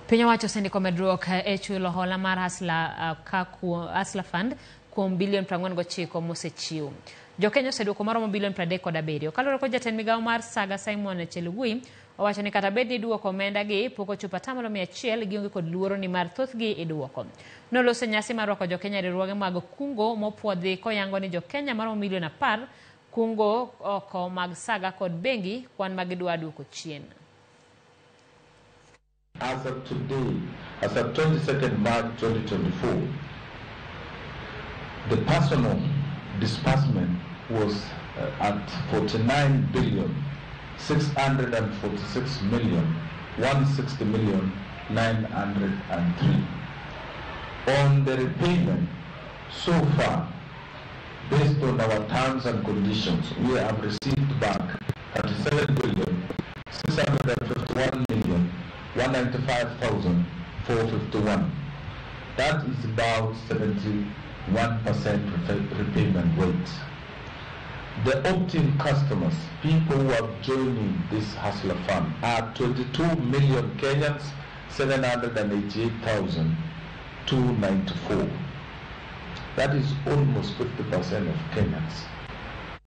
Piny owacho osendiko medruok e chulo hola mar hasla hasla fund kuom bilion 49 mosechiw. Jokenya oseduoko maromo bilion 37. Kaluwore kod jatend migawo mar Saga Simon Chelugui, owacho ni kata bed ni duoko omenda gi pok ochopo 100% gionge kod luoro ni mar thothgi iduoko. Noloso nyasi mar rwako Jokenya riwruoge mag kungo mopuodhi koyango ni Jokenya maromo milion 10 kungo oko mag Saga kod bengi kwan magidwa duoko chien. As of today, as of 22nd March 2024, the personal disbursement was at 49,646,160,903. On the repayment, so far, based on our terms and conditions, we have received back 37,651,195,451. That is about 71% repayment rate. The opt-in customers, people who are joining this Hasla Fund, are 22 million Kenyans, 788,294. That is almost 50% of Kenyans.